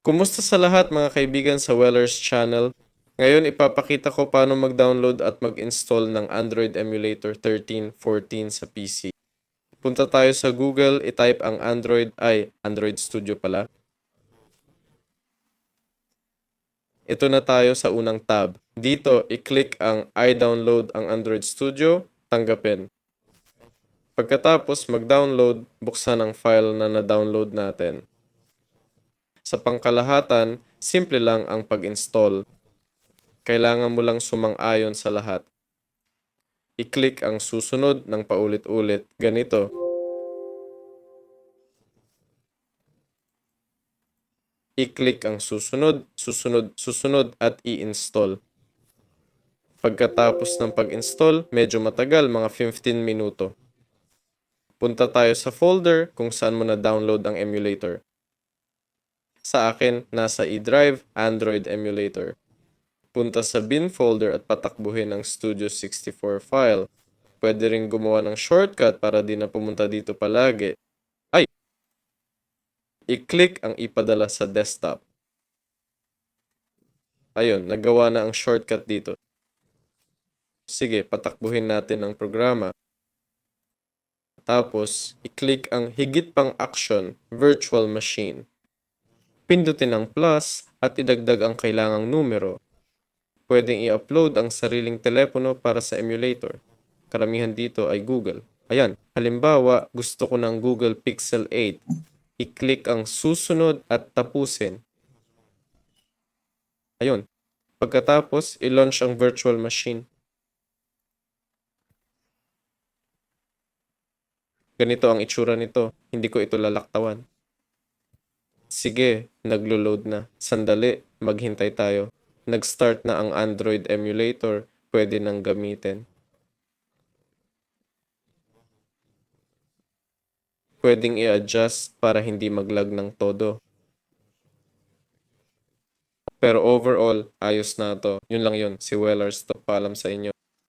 Kumusta sa lahat mga kaibigan sa Weller's Channel? Ngayon ipapakita ko paano mag-download at mag-install ng Android Emulator 13.14 sa PC. Punta tayo sa Google, itype ang Android Studio pala. Ito na tayo sa unang tab. Dito, i-click ang I download ang Android Studio, tanggapin. Pagkatapos mag-download, buksan ang file na na-download natin. Sa pangkalahatan, simple lang ang pag-install. Kailangan mo lang sumang-ayon sa lahat. I-click ang susunod ng paulit-ulit. Ganito. I-click ang susunod at i-install. Pagkatapos ng pag-install, medyo matagal, mga 15 minuto. Punta tayo sa folder kung saan mo na-download ang emulator. Sa akin, nasa eDrive, Android Emulator. Punta sa bin folder at patakbuhin ang Studio 64 file. Pwede rin gumawa ng shortcut para di na pumunta dito palagi. I-click ang ipadala sa desktop. Ayun, nagawa na ang shortcut dito. Sige, patakbuhin natin ang programa. Tapos, i-click ang higit pang action, virtual machine. Pindutin ang plus at idagdag ang kailangang numero. Pwedeng i-upload ang sariling telepono para sa emulator. Karamihan dito ay Google. Ayan, halimbawa, gusto ko ng Google Pixel 8. I-click ang susunod at tapusin. Ayun. Pagkatapos, i-launch ang virtual machine. Ganito ang itsura nito. Hindi ko ito lalaktawan. Sige, naglo-load na. Sandali, maghintay tayo. Nag-start na ang Android emulator. Pwede nang gamitin. Pwedeng i-adjust para hindi mag-lag ng todo. Pero overall, ayos na to. Yun lang yun. Si Wellers to. Paalam sa inyo.